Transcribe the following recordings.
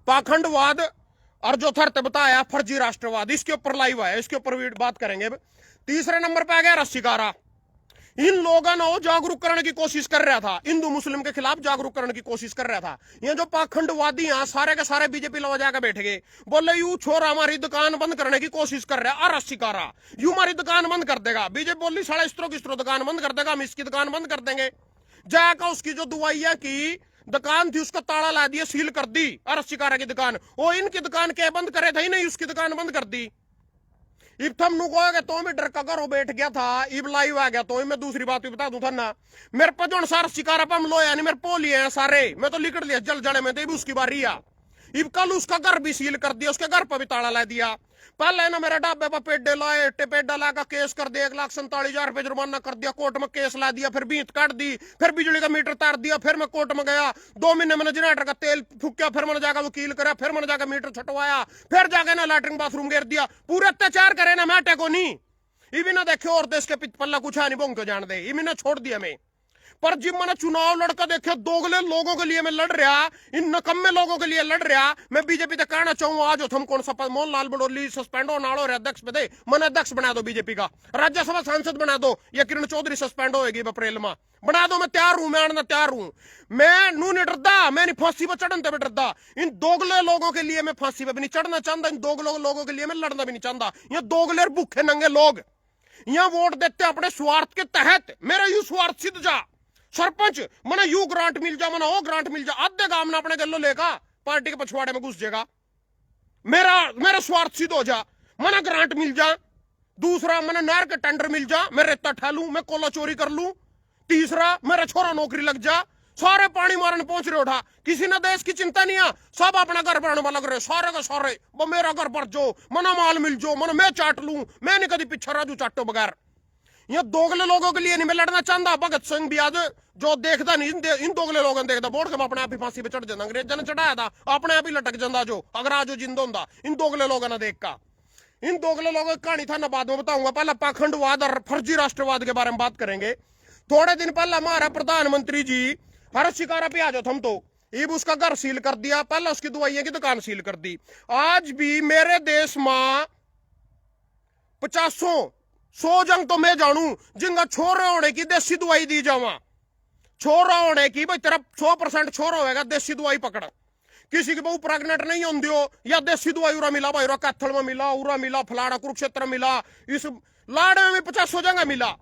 पाखंडवाद और जो थरते बताया फर्जी राष्ट्रवाद, इसके ऊपर लाइव है, इसके ऊपर भी बात करेंगे। तीसरे नंबर पे आ गया रस्सीकारा। इन लोगों ने जागरूक करने की कोशिश कर रहा था, हिंदू मुस्लिम के खिलाफ जागरूक करने की कोशिश कर रहा था। ये जो पाखंडवादी हैं सारे के सारे बीजेपी लवा जाकर बैठ गए, बोले यू छोरा हमारी दुकान बंद करने की कोशिश कर रहा है, और रस्सीकारा यू हमारी दुकान बंद कर देगा। बीजेपी बोली साढ़े इस तरह दुकान बंद कर देगा, हम इसकी दुकान बंद कर देंगे। जाकर उसकी जो दुआइया की दुकान थी उसका ताला ला दिया, सील कर दी, और रस्सीकारा की दुकान। वो इनकी दुकान क्या बंद करे था ही नहीं, उसकी दुकान बंद कर दी। इब थम नु कहोगे तो मैं डर का घरों बैठ गया था, इब लाइव आ गया। तो मैं दूसरी बात भी बता दूं था ना, मेरे पर जो सारा शिकारा पम लो यानी मेरे पोल लिए हैं सारे, मैं तो लिकड़ लिया जल जड़े में, तो इब उसकी बारी आ। इब कल उसका घर भी सील कर दिया, उसके घर पर भी ताला ला दिया। पहले ना मेरे ढाबे पर पेडे लाए, टेपेडा लाकर केस कर दिया, 1,47,000 रुपए जुर्माना कर दिया, कोर्ट में केस ला दिया, फिर बीत काट दी, फिर बिजली का मीटर तार दिया, फिर मैं कोर्ट में गया, 2 महीने मैंने जनरेटर का तेल फूकिया, फिर मैंने जाकर वकील करा, फिर मैंने जाकर मीटर छटवाया, फिर जाके ना लैट्रिन बाथरूम घेर दिया। पूरे अत्याचार करे ना, मैं टेको नहीं। इवी ना देखे और देश के पल्ला कुछ है नहीं, बोंग को जान दे, इवी ना छोड़ दिया मैं। पर जिब मैंने चुनाव लड़का देखे, दोगले लोगों के लिए मैं लड़ रहा, इन नकम्मे लोगों के लिए लड़ रहा। मैं बीजेपी तक कहना चाहूंगा, आज हम कौन सा मोहनलाल बडोली सस्पेंड हो नाड़ो अध्यक्ष पे दे, मन अध्यक्ष बना दो, बीजेपी का राज्यसभा सांसद बना दो, या किरण चौधरी सस्पेंड होएगी अप्रैल में, बना दो। मैं तैयार हूं, मैं आना तैयार हूं। मैं नू नहीं डरदा, मैं नहीं फांसी पर चढ़ने पे डरदा। इन दोगले लोगों के लिए मैं फांसी पे भी नहीं चढ़ना चाहता, इन दोगले लोगों के लिए मैं लड़ना भी नहीं चाहता। ये दोगले भूखे नंगे लोग यहाँ वोट देते अपने स्वार्थ के तहत। मेरा यू स्वार्थ सिद्ध जा सरपंच, मना यू ग्रांट मिल जा, मना वो ग्रांट मिल जा, आधे काम ना अपने गलो लेगा, पार्टी के पछवाड़े में घुस जाएगा। मेरा स्वार्थ सिद्ध हो जा, मना ग्रांट मिल जा। दूसरा, मना नहर के टेंडर मिल जा, मैं रेता ठा लू, मैं कोला चोरी कर लू। तीसरा, मेरा छोरा नौकरी लग जा। सारे पानी मारने पहुंच रहे उठा, किसी ने देश की चिंता नहीं है, सब अपना घर बनाने लग रहे, सारे का सारे। वो मेरा घर पर जो मना माल मिल जो, मना मैं चाट लू, मैं नहीं कभी पीछे राजू चाटो बगैर। ये दोगले लोगों के लिए नहीं मैं लड़ना चाहता। भगत सिंह भी आज जो देखता नहीं, इन दोगले लोगों ने देखता, वोट के अपने आप ही फांसी पे चढ़ जाता, अंग्रेजों ने चढ़ाया था, अपने आप ही लटक जाता जो, अगर आज जिंदा होता इन दोगले लोगों ने देख का। इन दोगले लोगों की कहानी था ना, बाद में बताऊंगा। पहले पाखंडवाद और फर्जी राष्ट्रवाद के बारे में बात करेंगे। थोड़े दिन पहले हमारा प्रधानमंत्री जी हर्ष शिकारा पे आ जाओ हम, तो इब उसका घर सील कर दिया, पहले उसकी दवाइयों की दुकान सील कर दी। आज भी मेरे देश में 50-100 जंग तो मैं जानू जिनका छोरा होने की देसी दवाई दी जावा, छोरा होने की, भाई तेरा 100% छोरा होगा, देसी दवाई पकड़। किसी की बहु प्रेग्नेंट नहीं होंगी हो, या देसी दवाई उरा मिला, भाई कैथल में मिला, उरा मिला, फलाड़ा कुरुक्षेत्र मिला, इस लाड़े में 50 जगह मिला।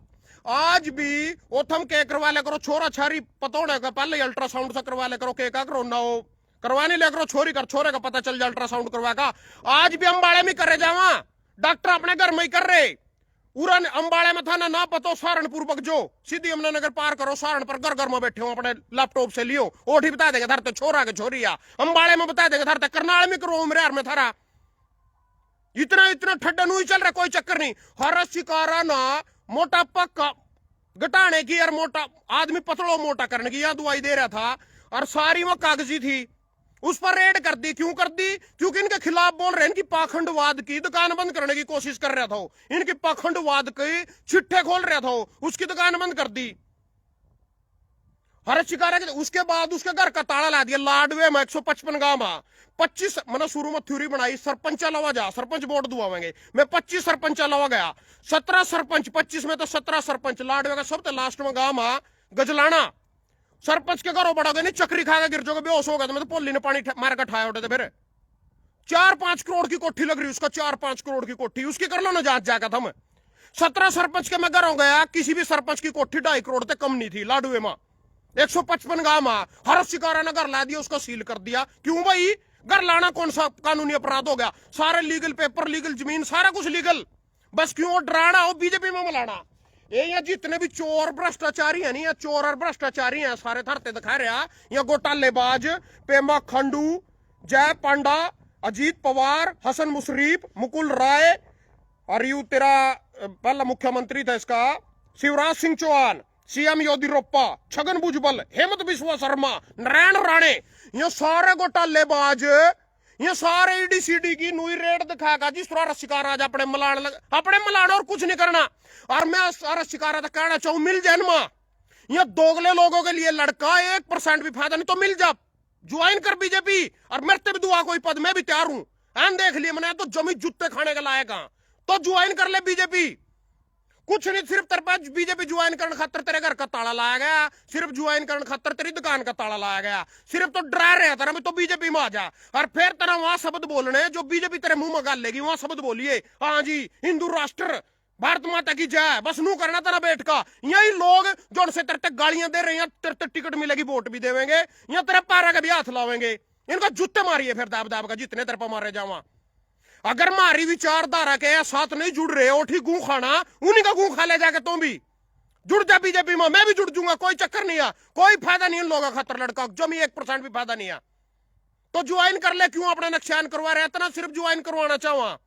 आज भी वो थम के करवा ले करो, छोरा छारी पता होने का पहले अल्ट्रासाउंड से करवा ले करो, के का करो ना हो करवाने ले करो, छोरी कर छोरे का पता चल जाए अल्ट्रासाउंड करवा का। आज भी अंबाड़े में करे जावा, डॉक्टर अपने घर में ही कर रहे। उरन अंबाड़े में था ना पतो, सहारनपुर बगजो सीधी यमुनानगर पार करो, सहारन पर घर घर में बैठे हो, अपने लैपटॉप से लियो, ओठी बता देगा धरते छोरा के छोरिया, अंबाड़े में बता देगा धरते, करनाल में करो, उमरियार में थारा। इतना ठड्डा नहीं चल रहा, कोई चक्कर नहीं। हर शिकारा ना मोटापा घटाने की और मोटा आदमी पतलो मोटा करने की यह दवाई दे रहा था, और सारी वो कागजी थी, उस पर रेड कर दी। क्यों कर दी? क्योंकि इनके खिलाफ बोल रहे हैं, इनकी पाखंडवाद की दुकान बंद करने की कोशिश कर रहा था, इनकी पाखंडवाद के चिट्ठे खोल रहा था, उसकी दुकान बंद कर दी हर शिकारा के। उसके बाद उसके घर का ताला ला दिया, लाडवे में 155 गांव में 25 मैंने शुरू में थ्योरी बनाई, सरपंच अलावा जा, सरपंच वोट दुआवेंगे, मैं 25 सरपंच अलावा गया, 17 सरपंच, 25 में तो 17 सरपंच, लाडवे का सबसे लास्ट में गांव में गजलाना, सरपंच के घरों बढ़ोगे नहीं, चक्री खा के गिर जाओगे, बेहोश हो गया। तो मैं तो पोली ने पानी मार कर ठाया उठे थे। फिर 4-5 करोड़ की कोठी लग रही, उसका 4-5 करोड़ की कोठी, उसकी कर लो ना जांच जाकर था। मैं 17 सरपंच के मैं घरों गया, किसी भी सरपंच की कोठी 2.5 करोड़ से कम नहीं थी। लाडुए में 155 गांव में हर शिकारा ने घर ला दिया, उसका सील कर दिया। क्यों भाई? घर लाना कौन सा कानूनी अपराध हो गया? सारे लीगल पेपर, लीगल जमीन, सारा कुछ लीगल। बस क्यों डराना हो बीजेपी में मिलाना? ये जितने भी चोर भ्रष्टाचारी है, नहीं या चोर और भ्रष्टाचारी हैं, सारे धरते दिखा रहा। या घोटालेबाज पेमा खांडू, जय पांडा, अजीत पवार, हसन मुशरीफ, मुकुल राय, और यू तेरा पहला मुख्यमंत्री था इसका शिवराज सिंह चौहान, सीएम येदियुरप्पा, छगन भुजबल, हेमंत बिस्वा शर्मा, नारायण राणे, ये सारे घोटालेबाज, ये सारे ईडी-सीडी की नुई रेड दिखाएगा जिस तरह शिकारा अपने मलान और कुछ नहीं करना। और मैं सारा शिकारा कहना चाहूं, मिल जाए ना, ये दोगले लोगों के लिए लड़का 1% भी फायदा नहीं, तो मिल जा, ज्वाइन कर बीजेपी, और मरते भी दुआ कोई पद में भी तैयार हूं। एन देख लिए मैंने तो जमी जूते खाने के लायक हां, तो ज्वाइन कर ले बीजेपी। कुछ नहीं, सिर्फ तेरे पास बीजेपी ज्वाइन करने खातर तेरे घर का ताला लाया गया, सिर्फ ज्वाइन करने खातर तेरी दुकान का ताला लाया गया, सिर्फ तो डरा रहा था मैं तो बीजेपी में आ जा, और फिर तेरा वहां शब्द बोलने जो बीजेपी तेरे मुंह में गाल लेगी, वहां शब्द बोलिए हाँ जी हिंदू राष्ट्र भारत माता की जय, बस नू करना तेरा बैठ का। यही लोग जो उनसे तेरे तक गालियां दे रहे हैं, तेरे तक टिकट मिलेगी वोट भी देवेंगे, या तेरे पैरा का भी हाथ लावेंगे, इनका जूते मारिए फिर दाब दाब का, जितने तेरे पर मारे जावा। अगर हमारी विचारधारा के साथ नहीं जुड़ रहे हो, ठीक गू खाना उन्हीं का गू खा ले जाके, तुम भी जुड़ जा बीजेपी में, मैं भी जुड़ जाऊंगा, कोई चक्कर नहीं है, कोई फायदा नहीं इन लोगों का, खतर लड़का जो भी 1% भी फायदा नहीं है, तो ज्वाइन कर ले, क्यों अपना नुकसान करवा रहे, इतना सिर्फ ज्वाइन करवाना चाहवा।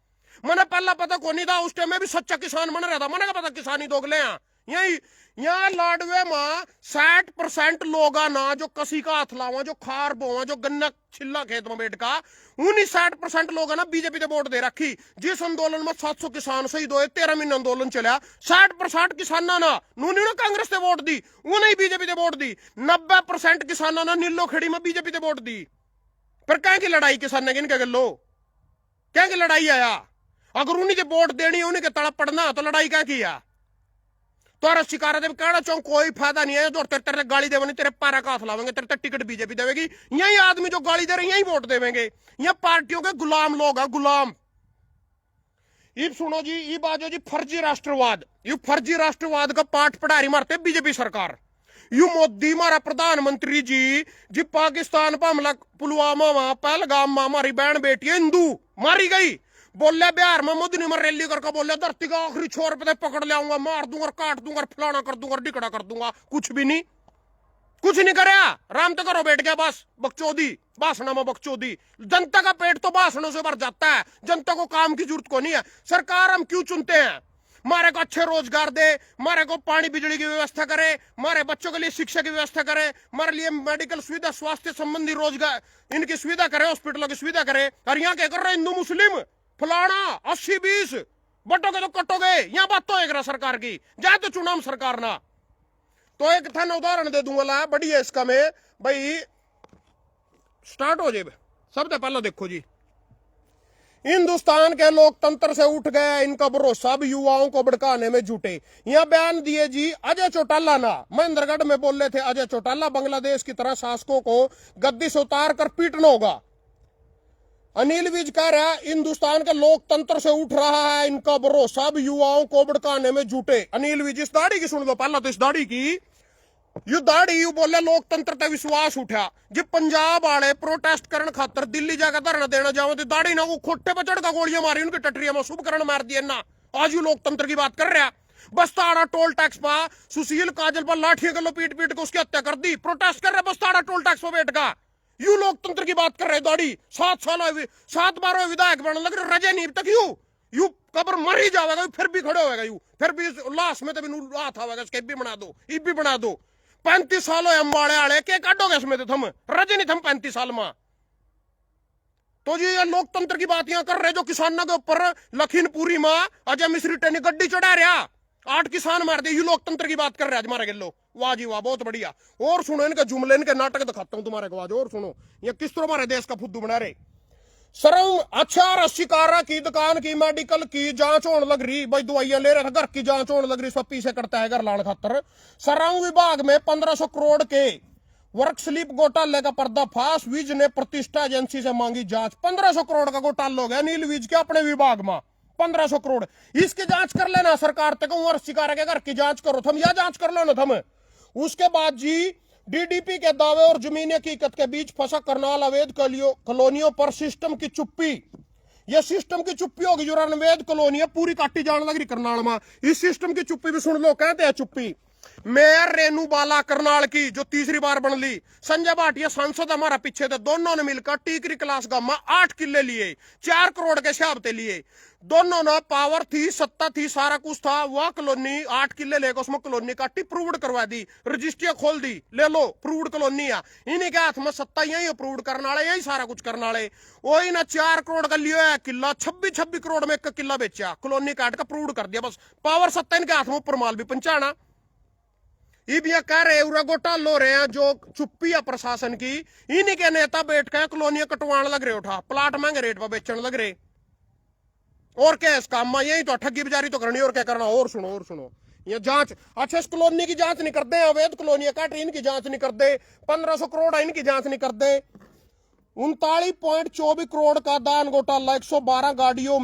मैंने पहला पता को नहीं था, उस टाइम में भी सच्चा किसान बन रहा था, मैंने का पता किसानी दोगले हैं यही। यहाँ लाडवे में 60% लोग ना जो कसी का हाथ लावा, जो खार बोवा, जो गन्ना छिल्ला खेत में बैठ का, उन्हीं 60% लोग ना बीजेपी ने वोट दे रखी। जिस आंदोलन में 700 किसान शहीद हुए, 13 महीने आंदोलन चला, 60% किसाना ना उन्होंने कांग्रेस ने वोट दी, उन्हें बीजेपी ने वोट दी। 90% किसाना ना नीलो खेड़ी में बीजेपी ने वोट दी। पर क्या की लड़ाई किसान ने गलो, क्या की लड़ाई आया, अगर उन्हीं के वोट देनी, उन्हीं के तड़प पड़ना, तो लड़ाई क्या किया। तो शिकारा देव कहना चाहूं कोई फायदा नहीं है, जो तेरे तेरे गाली देवे, तेरे पैरा का हाथ लावेंगे, तेरे टिकट बीजेपी देवेगी, यही आदमी जो गाली दे रहे यही वोट देवेंगे, ये पार्टियों के गुलाम लोग हैं, गुलाम। ये सुनो जी, ये बाजो जी फर्जी राष्ट्रवाद, ये फर्जी राष्ट्रवाद का पाठ पढ़ा रही मारते बीजेपी सरकार। यू मोदी हमारा प्रधानमंत्री जी पाकिस्तान पर हमला, पुलवामा में पहलगाम में हमारी बहन बेटी हिंदू मारी गई, बोले बिहार में मोदी में रैली करके बोले धरती का आखिरी छोर पे पकड़ ले आऊंगा, मार दूंगा, काट दूंगा, फलाना कर दूंगा, डिकड़ा कर दूंगा, कुछ भी नहीं, कुछ नहीं करे। राम तो करो बैठ गया, बस बकचोदी, भाषण में बकचोदी। जनता का पेट तो भाषणों से भर जाता है, जनता को काम की जरूरत को नहीं है। सरकार हम क्यों चुनते हैं, मारे को अच्छे रोजगार दे, मारे को पानी बिजली की व्यवस्था करे, मारे बच्चों के लिए शिक्षा की व्यवस्था करे, हमारे लिए मेडिकल सुविधा, स्वास्थ्य संबंधी रोजगार इनकी सुविधा करे, हॉस्पिटलों की सुविधा करे। और यहाँ क्या कर रहे हिंदू मुस्लिम फलाना 80-20 बटोगे तो कटोगे, यहाँ बात तो एक सरकार की जाए तो चुनाव सरकार ना। तो एक था ना उदाहरण दे दूंगा ला, बड़ी है इसका में भाई, स्टार्ट हो जाए। सबसे पहले देखो जी, हिंदुस्तान के लोकतंत्र से उठ गए इनका भरोसा, अब युवाओं को भड़काने में जुटे। यह बयान दिए जी अजय चौटाला ना, महेंद्रगढ़ में बोल रहे थे अजय चौटाला, बांग्लादेश की तरह शासकों को गद्दी से उतार कर पीटना होगा। अनिल विज कह रहा है हिंदुस्तान के लोकतंत्र से उठ रहा है इनका भरोसा, अब युवाओं को भड़काने में जुटे। अनिल विज, इस दाढ़ी की सुन लो पहला तो, इस दाढ़ी की, यू दाढ़ी यू बोले लोकतंत्र ते विश्वास उठा। जब पंजाब वाले प्रोटेस्ट करने खातर दिल्ली जाकर धरना देना जाओ, तो दाढ़ी ना वो खोटे पर चढ़कर गोलियां मारी, उनकी टटरिया में शुभकरण मार दिए ना। आज यू लोकतंत्र की बात कर रहा। बस्ताड़ा टोल टैक्स पर सुशील काजल पर लाठियां गलो पीट पीट के उसकी हत्या कर दी, प्रोटेस्ट कर रहे बस्ताड़ा टोल टैक्स पर बैठ का। यू लोकतंत्र की बात कर रहे दाढ़ी। 7 बार विधायक बनने लग रहे, रजे नहीं तक यू कबर मर ही जाएगा, फिर भी खड़े होगा, यू फिर भी लाश में तभी हाथ आवेगा इसके, भी बना दो, इब भी बना दो। 35 साल हो अम्बाड़े आले के काटोगे इसमें तो थम रजे नहीं थम 35 साल में। तो जी ये लोकतंत्र की बात यहाँ कर रहे, जो किसानों के ऊपर लखीमपुरी में अजय मिश्री टेनी गड्डी चढ़ा रहा, 8 किसान मार दिए, यू लोकतंत्र की बात कर रहे हैं हमारे गिल्लो। वाह जी वाह, बहुत बढ़िया। और सुनो इनके जुमले, इनके नाटक दिखाता हूं तुम्हारे को आज, और सुनो ये किस तरह हमारे देश का फुद्दू बना रहे। सरम अच्छा रशिकारा की दुकान की मेडिकल की जांच होने लग रही, भाई दवाइयां ले रहे थे, घर की जांच होने लग रही, सब पीछे करता है घर लाने खातर। सरम विभाग में 1500 करोड़ के वर्क स्लिप घोटाले का पर्दाफाश, विज ने प्रतिष्ठा एजेंसी से मांगी जांच। 1500 करोड़ का घोटाला हो गया नील विज के अपने विभाग में, 1500 करोड़। इसकी जांच कर लेना सरकार तक, रशिकारा के घर की जांच करो थम, या जांच कर लो ना थम। उसके बाद जी डीडीपी के दावे और जमीनी हकीकत के बीच फंसा करनाल अवैध कॉलोनियों पर सिस्टम की चुप्पी। यह सिस्टम की चुप्पी होगी, जो अवैध कॉलोनियां पूरी काटी जाने लगी करनाल में। इस सिस्टम की चुप्पी भी सुन लो, कहते हैं चुप्पी। मेयर रेनू बाला करनाल की जो तीसरी बार बन ली, संजय भाटिया सांसद हमारा पीछे थे, दोनों ने मिलकर टीकरी क्लास गांव में 8 किले लिए, 4 करोड़ के हिसाब से लिए। दोनों ने पावर थी, सत्ता थी, सारा कुछ था। वह कॉलोनी 8 किले लेकर उसमें कॉलोनी काटी, प्रूव्ड करवा दी, रजिस्ट्रियां खोल दी, ले लो प्रूव्ड कॉलोनी है। इन्हीं के हाथ में सत्ता, यही अप्रूव्ड करने वाले, यही सारा कुछ करने वाले। वही ना 4 करोड़ का लिया है किला, 26 करोड़ में 1 किला बेचा, कॉलोनी काट का प्रूव्ड कर दिया, बस पावर सत्ता इनके हाथ में, ऊपर माल भी पहुंचाना। इब ये कह रहे उरा घोटाले हो रहे हैं जो चुप्पी है प्रशासन की, इन्हीं के नेता बैठ के कॉलोनियां कटवाने लग रहे, उठा प्लाट महंगे रेट पर बेचने लग रहे। और क्या इस काम में, यही तो ठगी बिजारी तो करनी, और क्या करना। और सुनो ये जांच, अच्छा इस कॉलोनी की जांच नहीं करते, अवैध कॉलोनियां काट रही इनकी जांच नहीं करते, 1500 करोड़ है इनकी जांच नहीं करते। 39.24 करोड़ का दान घोटाला, 112 गाड़ियों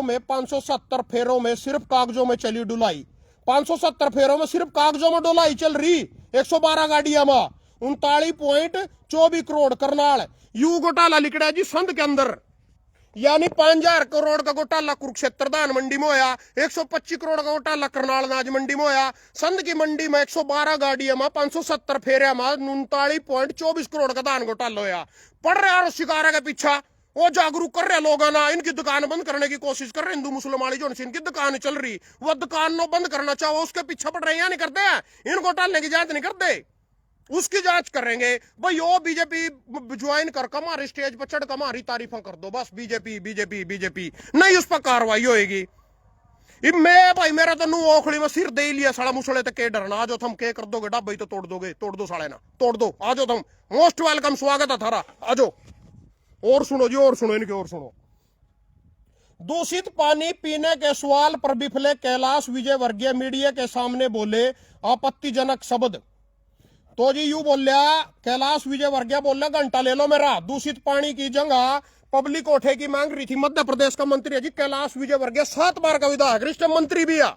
में 570 फेरों में सिर्फ कागजों में चली डुलाई, 570 फेरों में सिर्फ कागजों में डुलाई चल रही 112 गाड़ियां में 39.24 करोड़। करनाल यू घोटाला लिखड़ा जी संध के अंदर, यानी 5000 करोड़ का घोटाला कुरुक्षेत्र दान मंडी में होया, 125 करोड़ का घोटाला करनाल नाज मंडी में होया। संध की मंडी में 112 गाड़ियां में 570 फेरिया में 39.24 करोड़ का दान घोटाला होया। पड़ रहा है शिकारा के पीछा, वो जागरूक कर रहे लोग ना, इनकी दुकान बंद करने की कोशिश कर रहे हिंदू मुसलमान जो इनकी दुकान चल रही, वो दुकान नो बंद करना चाहो उसके पीछे पड़ रहे, नहीं करते हैं, इन घोटाले की जांच नहीं करते, उसकी जांच करेंगे भाई। ओ बीजेपी ज्वाइन कर हमारे स्टेज पर चढ़ हमारी तारीफा कर दो, बस बीजेपी बीजेपी बीजेपी, नहीं उस पर कार्रवाई होएगी। मैं भाई मेरा तो नू ओखली में सिर दे लिया साला मुसले तक के डरना, आज तुम के कर दोगे डब्बे तो तोड़ दोगे, तोड़ दो साले ना, तोड़ दो, आज तुम मोस्ट वेलकम, स्वागत है थारा, आज। और सुनो जी, और सुनो इनकी, और सुनो। दूषित पानी पीने के सवाल पर बिफले कैलाश विजयवर्गीय मीडिया के सामने बोले आपत्तिजनक शब्द। तो जी यू बोलिया कैलाश विजयवर्गीय बोल, घंटा ले लो मेरा, दूषित पानी की जगह पब्लिक कोठे की मांग रही थी। मध्य प्रदेश का मंत्री है जी कैलाश विजयवर्गीय, 7 बार का विधायक, रिश्ते मंत्री भी है।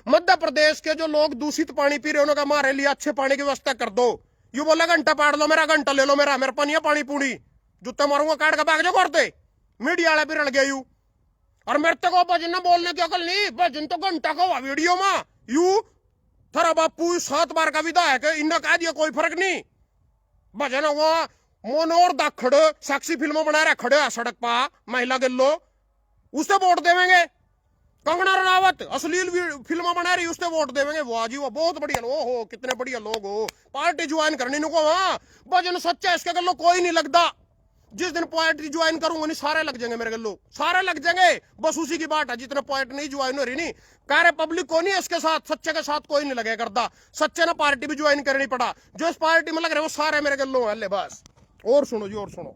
मध्य प्रदेश के जो लोग दूषित पानी पी रहे उन्होंने हमारे लिए अच्छे पानी की व्यवस्था कर दो। यू बोला घंटा पाड़ लो मेरा, घंटा ले लो मेरा, मेरे पानी पानी पूरी जूते मारूंगा काट के भाग जाओ करते। मीडिया वाले भी रल गए यू, और मेरे तक भजन बोलने की अकल नहीं, भजन तो घंटा का हुआ वीडियो में। यू थारा बापू 7 बार का विधायक है, इन्हें कह दिया कोई फर्क नहीं, भजन हुआ मोनोर दाखड़ साक्षी फिल्मों बना रहा खड़े सड़क पा महिला गिल्लो, उससे वोट देवेंगे। कंगना रनावत अश्लील फिल्म बना रही, उससे वोट देवेंगे। वाह जी वाह, बहुत बढ़िया, ओहो कितने बढ़िया लोग हो, पार्टी ज्वाइन करनी को। हाँ भजन सच्चा, इसके गल्लो कोई नहीं लगता। जिस दिन पार्टी ज्वाइन करूंगा नहीं सारे लग जाएंगे मेरे गल्लो, सारे लग जाएंगे, बस उसी की बात है। जितने पॉइंट नहीं ज्वाइन हो रही नहीं, कह रहे पब्लिक को नहीं, इसके साथ सच्चे के साथ कोई नहीं लगे करता, सच्चे ना पार्टी भी ज्वाइन करनी पड़ा, जो इस पार्टी में लग रहे वो सारे मेरे गल्लो है। बस और सुनो जी, और सुनो।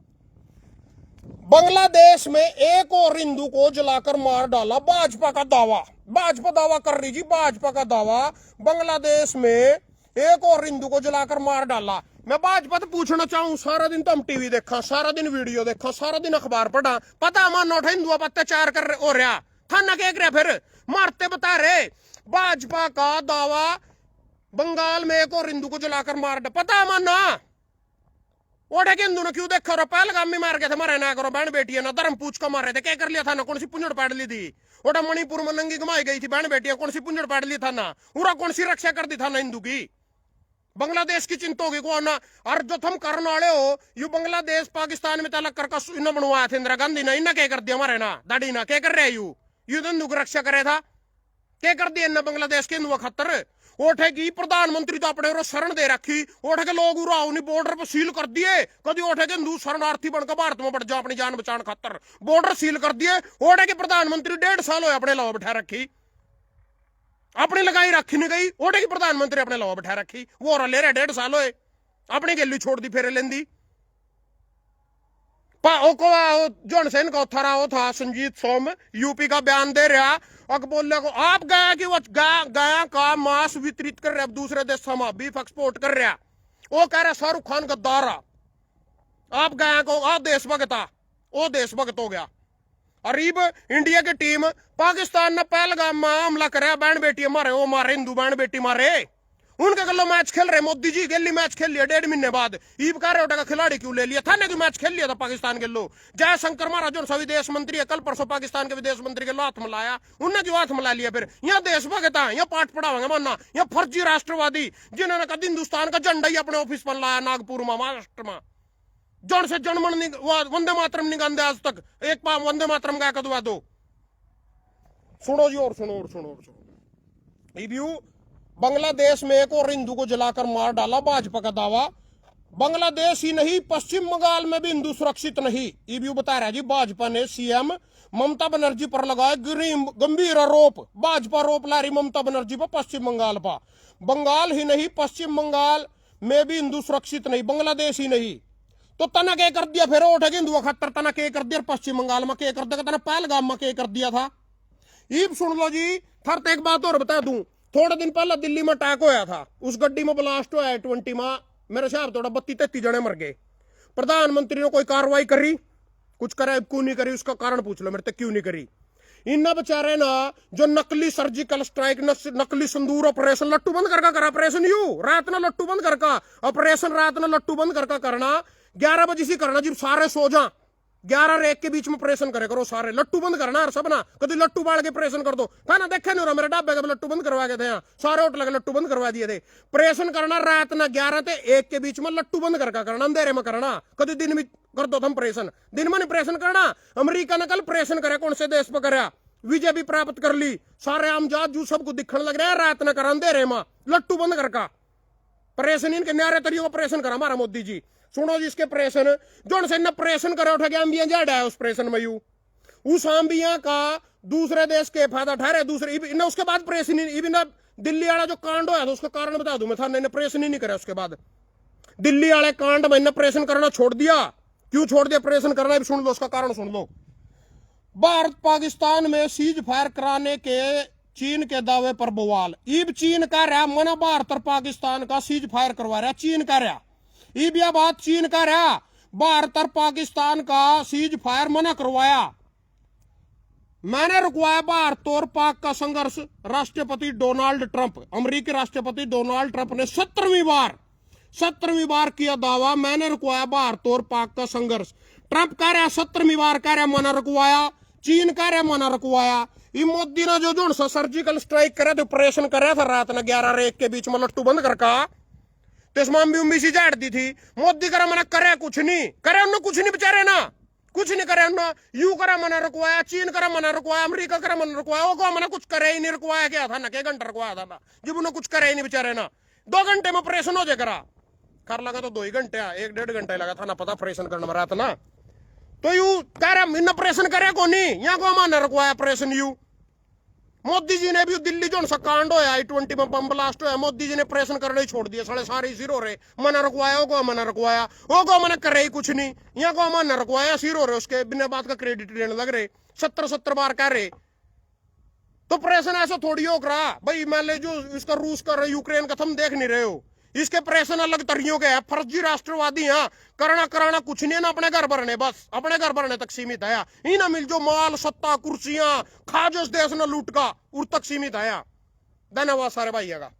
बांग्लादेश में एक और हिंदू को जलाकर मार डाला, भाजपा का दावा, भाजपा दावा कर रही जी, भाजपा का दावा, बांग्लादेश में एक और हिंदू को जलाकर मार डाला। मैं भाजपा तो पूछना चाहूं, सारा दिन तो हम टीवी देखा, सारा दिन वीडियो देखा, सारा दिन अखबार पढ़ा, पता हमारा नोट हिंदुआ पर अत्याचार कर हो रहा, थाना कह रहा फिर मारते बता रहे। भाजपा का दावा, बंगाल में एक और हिंदू को जलाकर मार डाला, पता हमारा ओढ़े के हिंदू ने क्यों देखा रहा, पहलगाम में मार गया था, मारे ना करो बहन बेटी है ना, धर्म पूछ का मारे थे, क्या कर लिया था ना, कौन सी पुंजड़ पाड़ ली थी, ओटा मणिपुर में नंगी घुमाई गई थी बहन बेटी, कौन सी पुंजड़ पाड़ ली था ना, पूरा कौन सी रक्षा कर दी था ना हिंदू की। बांग्लादेश की चिंता होगी को ना, और जो तुम करने वाले हो यू बांग्लादेश पाकिस्तान में तलक कर इन्हें बनवाया था इंदिरा गांधी ने, इन्हें क्या कर दिया हमारे ना दाड़ी ना, क्या कर रहे यू हिंदू की रक्षा करे था, क्या कर दिया इन्हें बांग्लादेश के हिंदुआ खतर। ओठे की प्रधानमंत्री तो अपने शरण दे रखी, ओठे के लोग बॉर्डर पर सील कर दिए, कभी ओठे के हिंदू शरणार्थी बनकर भारत में बढ़ जा अपनी जान बचाने खातर, बॉर्डर सील कर दिए। ओठे के प्रधानमंत्री 1.5 साल हो अपने लावा बैठा रखी, अपनी लगाई रखी नहीं गई, ओठे की प्रधानमंत्री अपने लावा बैठा रखी, वो ले रहे 1.5 साल हो अपनी गैली छोड़ दी, फेरे लेंदी। जॉनसन का वो था संजीत सोम, यूपी का बयान दे रहा, अब बोलने को आप गया कि वो गया का मांस वितरित कर रहे, अब दूसरे देशों में बीफ एक्सपोर्ट कर रहा, वो कह रहा शाहरुख खान गद्दार, आप गया को आप देशभक्त, वो देशभक्त हो गया। अरीब इंडिया की टीम पाकिस्तान ने पहलगाम में हमला करे, बहन बेटी मारे, वो मारे हिंदू बहन बेटी मारे, उनके गल्लो मैच खेल रहे, मोदी जी गली मैच खेल लिया 1.5 महीने बाद, ईब कह रहे का खिलाड़ी क्यों ले लिया था, ने मैच खेल लिया था पाकिस्तान के लो। जयशंकर महाराज जो विदेश मंत्री है, कल परसों पाकिस्तान के विदेश मंत्री के लो हाथ मिलाया, उनने क्यों हाथ मिला लिया, फिर यहाँ देशभक्त है, यहाँ पाठ पढ़ावांगे मानना, यहाँ फर्जी राष्ट्रवादी जिन्होंने कभी हिंदुस्तान का झंडा ही अपने ऑफिस पर लाया नागपुर में महाराष्ट्र में, जन से जनमन वंदे मातरम नहीं गांधे आज तक, एक पाम वंदे मातरम गा कदवा दो। सुनो जी, और सुनो, और सुनो, और सुनो। बांग्लादेश में एक और हिंदू को जलाकर मार डाला, भाजपा का दावा, बांग्लादेश ही नहीं, पश्चिम बंगाल में भी हिंदू सुरक्षित नहीं। ये भी बता रहा है जी। भाजपा ने सीएम ममता बनर्जी पर लगाया गंभीर आरोप। भाजपा आरोप ला रही ममता बनर्जी पर पश्चिम बंगाल पर। बंगाल ही नहीं, पश्चिम बंगाल में भी हिंदू सुरक्षित नहीं, बांग्लादेश ही नहीं। तो तना क्या कर दिया फिर उठेगी हिंदुओं खातर? तना क्या कर दिया पश्चिम बंगाल में? क्या कर दिया? तना पहलगाम में क्या कर दिया था? ये सुन लो जी। थर एक बात और बता दूं, थोड़े दिन पहले दिल्ली में अटैक होया था, उस गड्डी में ब्लास्ट होया 20 में, मेरे हिसाब थोड़ा 32-33 जने मर गए। प्रधानमंत्री ने कोई कार्रवाई करी? कुछ करे क्यों नहीं करी? उसका कारण पूछ लो मेरे तक, क्यों नहीं करी? इन बेचारे ना जो नकली सर्जिकल स्ट्राइक, नकली संदूर ऑपरेशन लट्टू बंद करका करा। ऑपरेशन यू रात ना लट्टू बंद करका, ऑपरेशन रात ना लट्टू बंद करका करना। 11 बजे से करना जब सारे सो जा, 11 रेक के बीच में ऑपरेशन करे करो सारे। लट्टू बंद करना हर सब ना, कभी लट्टू बाढ़ के ऑपरेशन कर दो। खाना देखे नहीं हो रहा मेरे ढाबे का लट्टू बंद करवा के थे यहाँ, सारे होटल के लट्टू बंद करवा दिए थे। ऑपरेशन करना रात ना 11 से 1 के बीच में लट्टू बंद करका करना, अंधेरे में करना। कभी दिन में कर दो ऑपरेशन, दिन में ऑपरेशन करना। अमेरिका ने कल ऑपरेशन करे, कौन से देश पर कराया, विजय भी प्राप्त कर ली। सारे आमजाद जू सबको दिखने लग रहा है, रात न करा अंधेरे में लट्टू बंद करका। ऑपरेशन इनके न्यारे तरीके ऑपरेशन करा हमारा मोदी जी। सुनो जी इसके ऑपरेशन जो से ऑपरेशन करे उठा के आंबिया जा है उस ऑपरेशन में यू उस आंबिया का दूसरे देश के फायदा ठहरे दूसरे। उसके बाद ऑपरेशन दिल्ली वाला जो कांड हुआ था उसका कारण बता दूं मैं था, ऑपरेशन ही नहीं करा उसके बाद। दिल्ली वाले कांड में ऑपरेशन करना छोड़ दिया। क्यों छोड़ दिया ऑपरेशन करना? सुन लो उसका कारण, सुन लो। भारत पाकिस्तान में सीज फायर कराने के चीन के दावे पर बवाल। ईब चीन कह रहा मना भारत और पाकिस्तान का सीज फायर करवा रहा, चीन कह रहा। ईब यह बात चीन कह रहा भारत और पाकिस्तान का सीज फायर मना करवाया, मैंने रुकवाया भारत और पाक का संघर्ष। राष्ट्रपति डोनाल्ड ट्रंप, अमेरिकी राष्ट्रपति डोनाल्ड ट्रंप ने 17वीं बार किया दावा, मैंने रुकवाया भारत और पाक का संघर्ष। ट्रंप कह रहा 17वीं बार कह रहा मना रुकवाया, चीन कह रहा मना रुकवाया। ये मोदी ने जो सर्जिकल स्ट्राइक करे थे, ऑपरेशन कर रहा था रात ना 11 और 1 के बीच में लट्टू बंद करका, तेसमाम भी उम्मीद झाड़ दी थी। मोदी करा मना करे कुछ नहीं करे, उन्होंने कुछ नहीं बेचारे ना, कुछ नहीं करे उन्होंने। यू करा मना रुकवाया, चीन करा मना रुकवाया, अमेरिका करा मना रुकवाया, वो मना कुछ करे ही नहीं, रुकवाया क्या था ना, क्या घंटा रुकवाया था ना, जब उन्होंने कुछ करे ही नहीं बेचारे ना। 2 घंटे में ऑपरेशन हो जाए करा, कर लगा तो 2 ही घंटे, 1-1.5 घंटे लगा था ना, पता ऑपरेशन करने में रात ना। तो यू कह रहा इन ऑपरेशन करे को नहीं, यहाँ को माना रुकवाया ऑपरेशन। यू मोदी जी ने भी दिल्ली जो सा कांड होया I-20 में बम ब्लास्ट होया, मोदी जी ने ऑपरेशन करना ही छोड़ दिया। सारे सिर हो रहे, मना रुकवाया वो मना रुकवाया, वो मना कर रही कुछ नहीं, यहाँ को मना रुकवाया, सिर हो रहे उसके बिना बात का क्रेडिट लेने लग रहे। 70 बार कह रहे तो ऑपरेशन ऐसा थोड़ी हो रहा भाई। मान ले जो इसका रूस का यूक्रेन का तुम देख नहीं रहे हो, इसके ऑपरेशन अलग तरीकों के है। फर्जी राष्ट्रवादी यहाँ कराना कुछ नहीं है ना, अपने घर भरने, बस अपने घर भरने तक सीमित है। ही ना मिल जो माल सत्ता कुर्सियां खा जो इस देश ने लूट का उर तक सीमित है। धन्यवाद सारे भाइयों का।